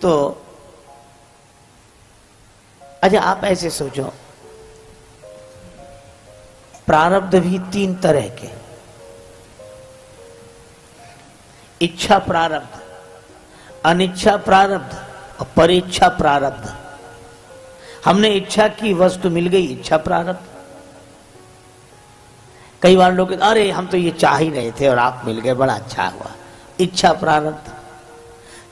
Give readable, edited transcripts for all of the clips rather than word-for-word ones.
तो अच्छा आप ऐसे सोचो, प्रारब्ध भी तीन तरह के, इच्छा प्रारब्ध, अनिच्छा प्रारब्ध और परेच्छा प्रारब्ध। हमने इच्छा की वस्तु मिल गई, इच्छा प्रारब्ध। कई बार लोग अरे हम तो ये चाह ही रहे थे और आप मिल गए, बड़ा अच्छा हुआ, इच्छा प्रारब्ध।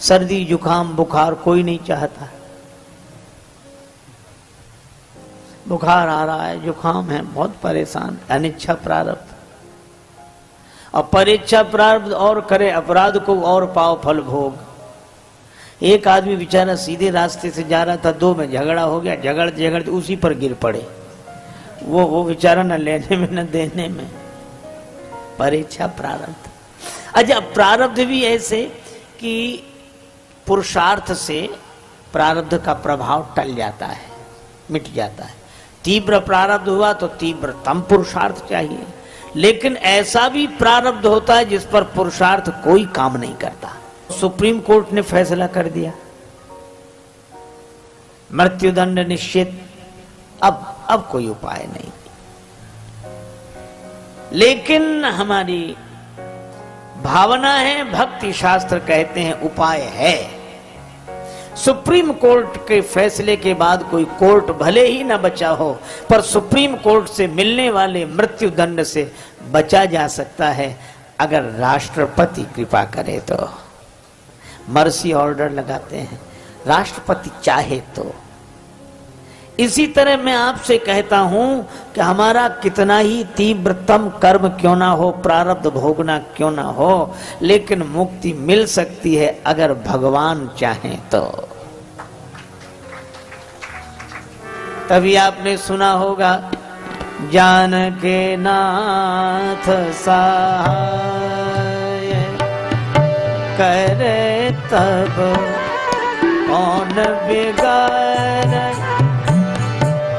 सर्दी जुकाम बुखार कोई नहीं चाहता, बुखार आ रहा है, जुकाम है, बहुत परेशान, अनिच्छा प्रारब्ध। और परेच्छा प्रारब्ध, और करे अपराध को और पाओ फल भोग। एक आदमी बेचारा सीधे रास्ते से जा रहा था, दो में झगड़ा हो गया, झगड़ते झगड़ते उसी पर गिर पड़े। वो बेचारा न लेने में न देने में, परेच्छा प्रारब्ध। अच्छा प्रारब्ध भी ऐसे कि पुरुषार्थ से प्रारब्ध का प्रभाव टल जाता है, मिट जाता है। तीव्र प्रारब्ध हुआ तो तीव्रतम पुरुषार्थ चाहिए, लेकिन ऐसा भी प्रारब्ध होता है जिस पर पुरुषार्थ कोई काम नहीं करता। सुप्रीम कोर्ट ने फैसला कर दिया, मृत्युदंड निश्चित, अब कोई उपाय नहीं। लेकिन हमारी भावना है, भक्ति शास्त्र कहते हैं उपाय है। सुप्रीम कोर्ट के फैसले के बाद कोई कोर्ट भले ही न बचा हो, पर सुप्रीम कोर्ट से मिलने वाले मृत्यु दंड से बचा जा सकता है अगर राष्ट्रपति कृपा करे तो। मर्सी ऑर्डर लगाते हैं, राष्ट्रपति चाहे तो। इसी तरह मैं आपसे कहता हूं कि हमारा कितना ही तीव्रतम कर्म क्यों ना हो, प्रारब्ध भोगना क्यों ना हो, लेकिन मुक्ति मिल सकती है अगर भगवान चाहें तो। तभी आपने सुना होगा, जानके नाथ सहाय करे तब कौन बिगाड़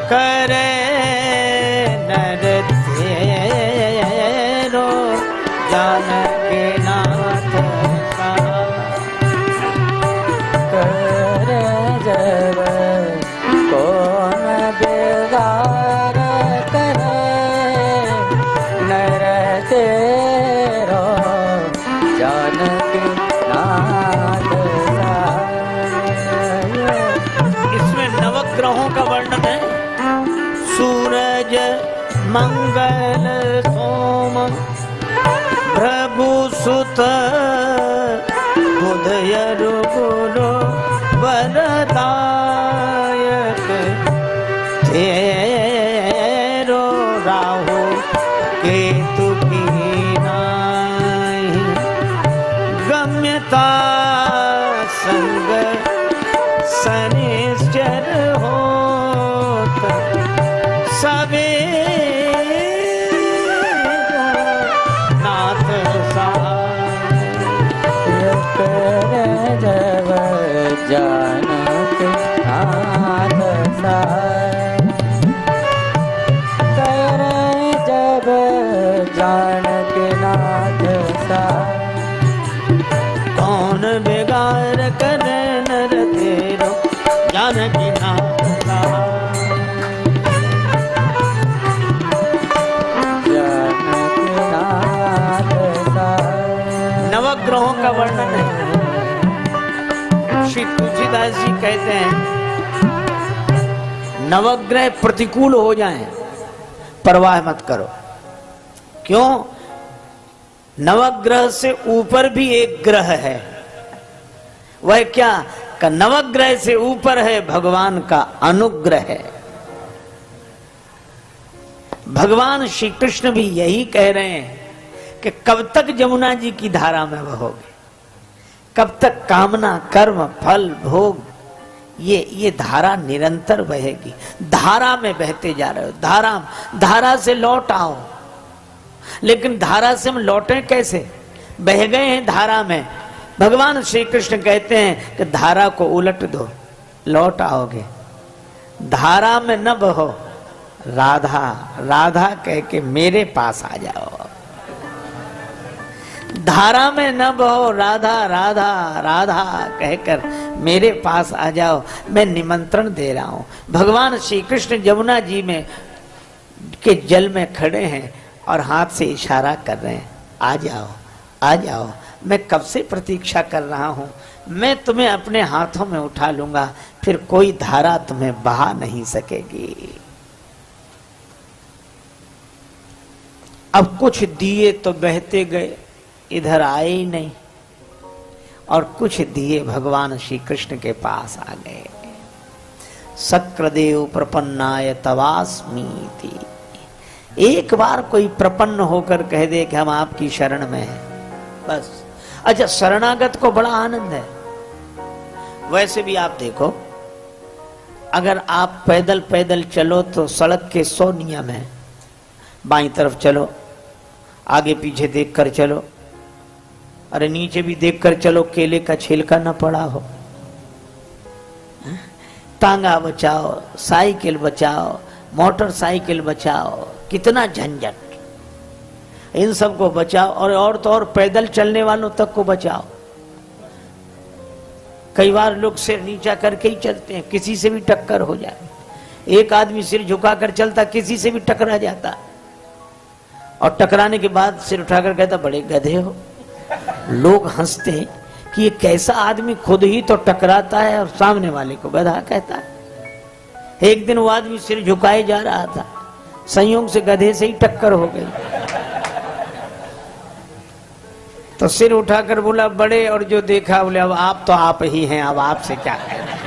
करे नर तेरो। जानके नाथ करे जब कौन बिगाड़ करे नर तेरो। जानके नाथ इसमें नवग्रहों का वर्णन है। सूरज मंगल सोम प्रभु सुत बुध यरु गुरु वरदायक तेरो। राहु केतु की नाहि गम्यता संग शनिश्चर होत सबे नाथ करे जब जानके नाथ करे जब जानके नाथ कौन बिगाड़ करे नर तेरो। जानकी नाथ नवग्रहों का वर्णन है। श्री तुलसीदास जी कहते हैं, नवग्रह प्रतिकूल हो जाएं, परवाह मत करो। क्यों? नवग्रह से ऊपर भी एक ग्रह है। वह क्या? का नवग्रह से ऊपर है भगवान का अनुग्रह है। भगवान श्री कृष्ण भी यही कह रहे हैं कि कब तक जमुना जी की धारा में बहोगे, कब तक कामना कर्म फल भोग ये धारा निरंतर बहेगी। धारा में बहते जा रहे हो, धारा से लौट आओ। लेकिन धारा से हम लौटे कैसे? बह गए हैं धारा में। भगवान श्री कृष्ण कहते हैं कि धारा को उलट दो, लौट आओगे। धारा में न बहो, राधा राधा कह के मेरे पास आ जाओ। धारा में न बहो राधा राधा राधा कहकर मेरे पास आ जाओ, मैं निमंत्रण दे रहा हूं। भगवान श्री कृष्ण यमुना जी में के जल में खड़े हैं और हाथ से इशारा कर रहे हैं, आ जाओ आ जाओ, मैं कब से प्रतीक्षा कर रहा हूं, मैं तुम्हें अपने हाथों में उठा लूंगा, फिर कोई धारा तुम्हें बहा नहीं सकेगी। अब कुछ दिए तो बहते गए, इधर आए ही नहीं, और कुछ दिए भगवान श्री कृष्ण के पास आ गए। सक्र प्रपन्नाय तवास्मीति। एक बार कोई प्रपन्न होकर कह दे कि हम आपकी शरण में हैं, बस। अच्छा, शरणागत को बड़ा आनंद है। वैसे भी आप देखो, अगर आप पैदल पैदल चलो तो सड़क के 100 नियम हैं। बाईं तरफ चलो, आगे पीछे देखकर चलो, अरे नीचे भी देखकर चलो, केले का छिलका न पड़ा हो, तांगा बचाओ, साइकिल बचाओ, मोटरसाइकिल बचाओ, कितना झंझट, इन सबको बचाओ। और तो और पैदल चलने वालों तक को बचाओ। कई बार लोग सिर नीचा करके ही चलते हैं, किसी से भी टक्कर हो जाए। एक आदमी सिर झुकाकर चलता, किसी से भी टकरा जाता, और टकराने के बाद सिर उठाकर कहता बड़े गधे हो। लोग हंसते हैं कि ये कैसा आदमी खुद ही तो टकराता है और सामने वाले को गधा कहता है। एक दिन वो आदमी सिर झुकाए जा रहा था, संयोग से गधे से ही टक्कर हो गई, तो सिर उठाकर बोला बड़े, और जो देखा बोले अब आप तो आप ही हैं, अब आपसे क्या कहना।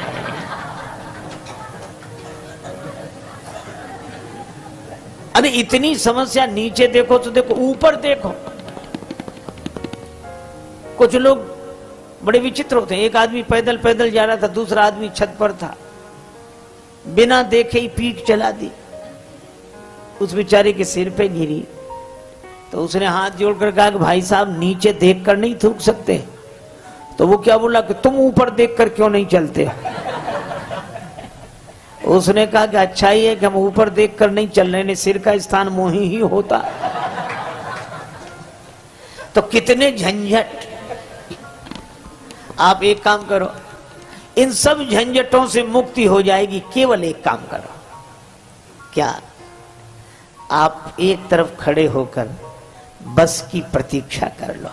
अरे इतनी समस्या, नीचे देखो तो देखो, ऊपर देखो। कुछ लोग बड़े विचित्र होते हैं। एक आदमी पैदल पैदल जा रहा था, दूसरा आदमी छत पर था, बिना देखे ही पीठ चला दी, उस बेचारे के सिर पे गिरी। तो उसने हाथ जोड़कर कहा कि भाई साहब नीचे देखकर नहीं थूक सकते। तो वो क्या बोला कि तुम ऊपर देखकर क्यों नहीं चलते। उसने कहा कि अच्छा ही है कि हम ऊपर देखकर नहीं चल रहे, ने सिर का स्थान मोही ही होता। तो कितने झंझट। आप एक काम करो, इन सब झंझटों से मुक्ति हो जाएगी, केवल एक काम करो। क्या? आप एक तरफ खड़े होकर बस की प्रतीक्षा कर लो।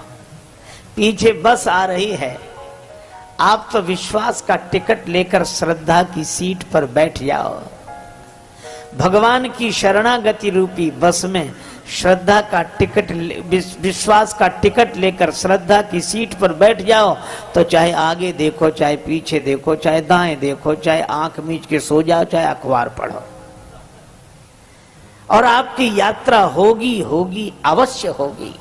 पीछे बस आ रही है, आप तो विश्वास का टिकट लेकर श्रद्धा की सीट पर बैठ जाओ। भगवान की शरणागति रूपी बस में श्रद्धा का टिकट, विश्वास का टिकट लेकर श्रद्धा की सीट पर बैठ जाओ, तो चाहे आगे देखो, चाहे पीछे देखो, चाहे दाएं देखो, चाहे आंख मीच के सो जाओ, चाहे अखबार पढ़ो, और आपकी यात्रा होगी होगी, अवश्य होगी।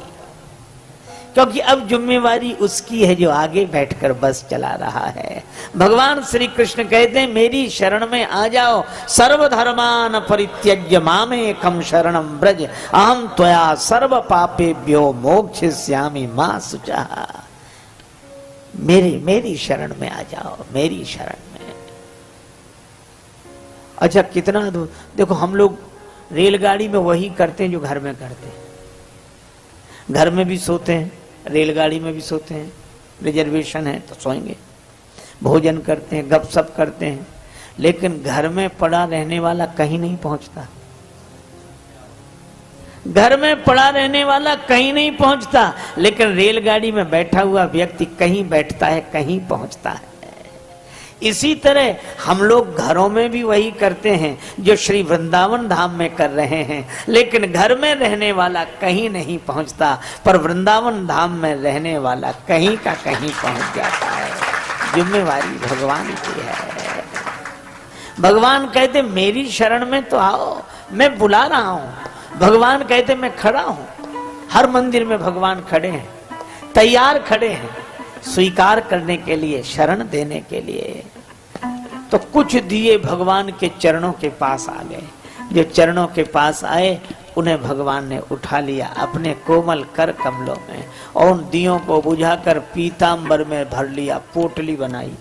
क्योंकि अब जिम्मेवारी उसकी है जो आगे बैठकर बस चला रहा है। भगवान श्री कृष्ण कहते हैं मेरी शरण में आ जाओ, सर्वधर्मान परित्यज्य मामेकम शरणम ब्रज, अहम त्वया सर्व पापेभ्यो मोक्षयिष्यामि मा शुचः। मेरी शरण में आ जाओ, मेरी शरण में। अच्छा, कितना देखो, हम लोग रेलगाड़ी में वही करते हैं जो घर में करते हैं। घर में भी सोते हैं, रेलगाड़ी में भी सोते हैं, रिजर्वेशन है तो सोएंगे, भोजन करते हैं, गपशप करते हैं, लेकिन घर में पड़ा रहने वाला कहीं नहीं पहुंचता। घर में पड़ा रहने वाला कहीं नहीं पहुंचता, लेकिन रेलगाड़ी में बैठा हुआ व्यक्ति कहीं बैठता है, कहीं पहुंचता है। इसी तरह हम लोग घरों में भी वही करते हैं जो श्री वृंदावन धाम में कर रहे हैं, लेकिन घर में रहने वाला कहीं नहीं पहुंचता, पर वृंदावन धाम में रहने वाला कहीं का कहीं पहुंच जाता है। जिम्मेवारी भगवान की है। भगवान कहते मेरी शरण में तो आओ, मैं बुला रहा हूं। भगवान कहते मैं खड़ा हूं। हर मंदिर में भगवान खड़े हैं, तैयार खड़े हैं स्वीकार करने के लिए, शरण देने के लिए। तो कुछ दिए भगवान के चरणों के पास आ गए। जो चरणों के पास आए उन्हें भगवान ने उठा लिया अपने कोमल कर कमलों में, और उन दियों को बुझाकर पीतांबर में भर लिया, पोटली बनाई,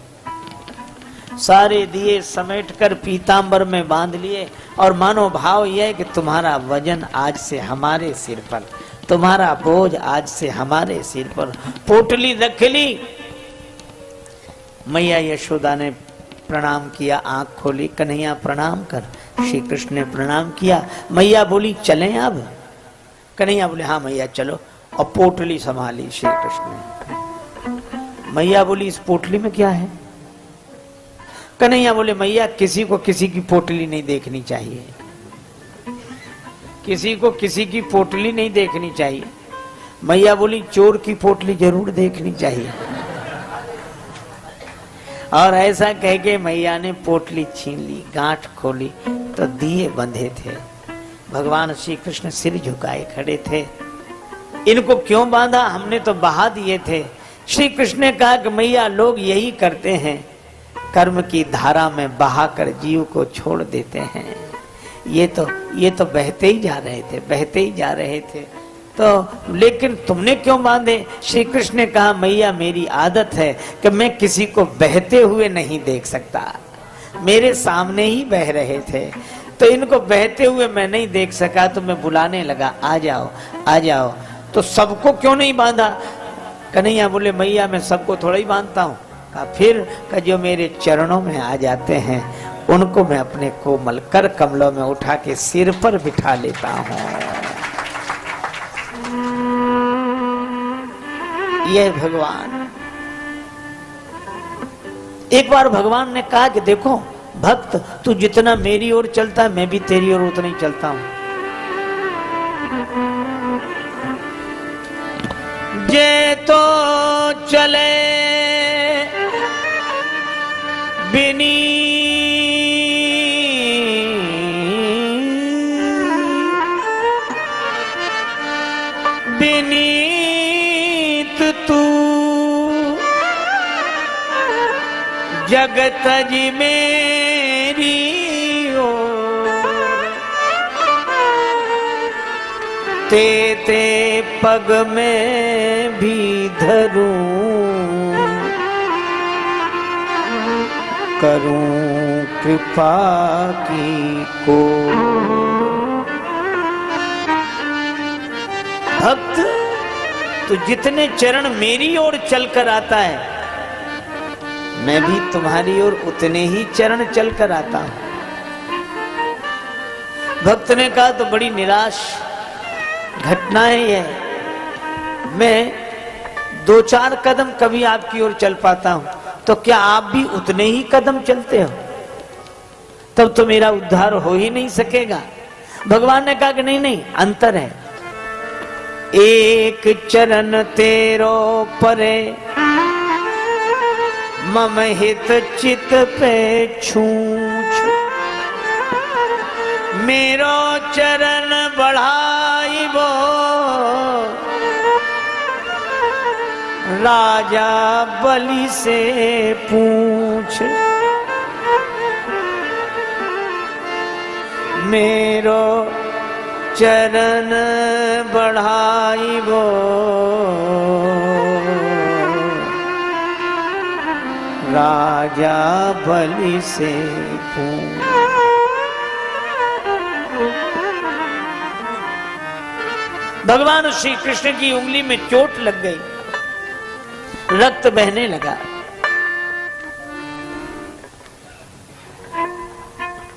सारे दिए समेटकर पीतांबर में बांध लिए, और मानो भाव यह है कि तुम्हारा वजन आज से हमारे सिर पर, तुम्हारा बोझ आज से हमारे सिर पर। पोटली रख ली। मैया यशोदा ने प्रणाम किया, आंख खोली, कन्हैया प्रणाम कर। श्री कृष्ण ने प्रणाम किया। मैया बोली चलें अब? कन्हैया बोले हाँ मैया चलो। और पोटली संभाली श्री कृष्ण ने। मैया बोली इस पोटली में क्या है? कन्हैया बोले मैया किसी को किसी की पोटली नहीं देखनी चाहिए, किसी को किसी की पोटली नहीं देखनी चाहिए। मैया बोली चोर की पोटली जरूर देखनी चाहिए। और ऐसा कह के मैया ने पोटली छीन ली, गांठ खोली तो दिए बंधे थे। भगवान श्री कृष्ण सिर झुकाए खड़े थे। इनको क्यों बांधा? हमने तो बहा दिए थे। श्री कृष्ण ने कहा कि मैया लोग यही करते हैं, कर्म की धारा में बहाकर जीव को छोड़ देते हैं। ये तो बहते ही जा रहे थे, बहते ही जा रहे थे। तो लेकिन तुमने क्यों बांधे? श्री कृष्ण ने कहा मैया मेरी आदत है कि मैं किसी को बहते हुए नहीं देख सकता। मेरे सामने ही बह रहे थे तो इनको बहते हुए मैं नहीं देख सका, तो मैं बुलाने लगा आ जाओ आ जाओ। तो सबको क्यों नहीं बांधा? कन्हैया बोले मैया मैं सबको थोड़ा ही बांधता हूँ। कहा फिर जो मेरे चरणों में आ जाते हैं उनको मैं अपने कोमल कर कमलों में उठा के सिर पर बिठा लेता हूँ। ये भगवान। एक बार भगवान ने कहा कि देखो भक्त तू जितना मेरी ओर चलता है मैं भी तेरी ओर उतना ही चलता हूं। जे तो चले बिनी बिनीत तू जगत जी मेरी ते ते पग में भी धरूं करूं कृपा की को। भक्त तो जितने चरण मेरी ओर चलकर आता है मैं भी तुम्हारी ओर उतने ही चरण चलकर आता हूं। भक्त ने कहा तो बड़ी निराश घटना है यह, मैं 2-4 कदम कभी आपकी ओर चल पाता हूं तो क्या आप भी उतने ही कदम चलते हो? तब तो मेरा उद्धार हो ही नहीं सकेगा। भगवान ने कहा कि नहीं नहीं अंतर है। एक चरण तेरो परे मम हित चित पे छूछ मेरो चरण बढ़ाई वो राजा बलि से पूछ मेरो चरण बढ़ाई वो राजा बलि से पूछ। भगवान श्री कृष्ण की उंगली में चोट लग गई, रक्त बहने लगा।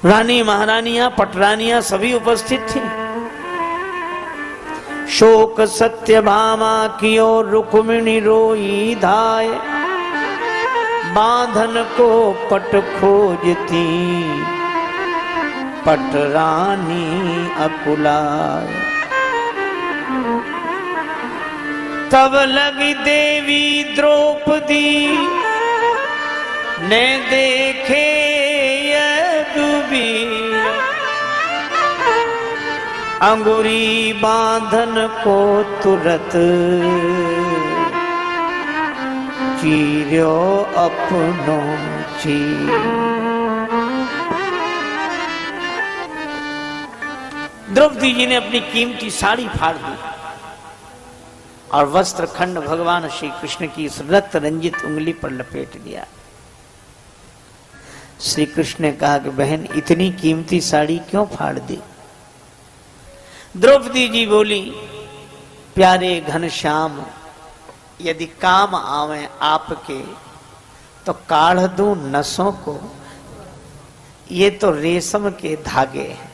रानी महारानियां पटरानियां सभी उपस्थित थी। शोक सत्यभामा की ओर रुक्मिणी रोई धाय बांधन को पट खोजती पटरानी अकुलाय। तब लगी देवी द्रौपदी ने देखे यदुबी अंगुरी बांधन को तुरत चीर्यो अपनो चीर। द्रौपदी जी ने अपनी कीमती साड़ी फाड़ दी और वस्त्र खंड भगवान श्री कृष्ण की इस रक्त रंजित उंगली पर लपेट दिया। श्री कृष्ण ने कहा कि बहन इतनी कीमती साड़ी क्यों फाड़ दी? द्रौपदी जी बोली प्यारे घनश्याम, यदि काम आवे आपके तो काढ़ दूं नसों को, ये तो रेशम के धागे हैं।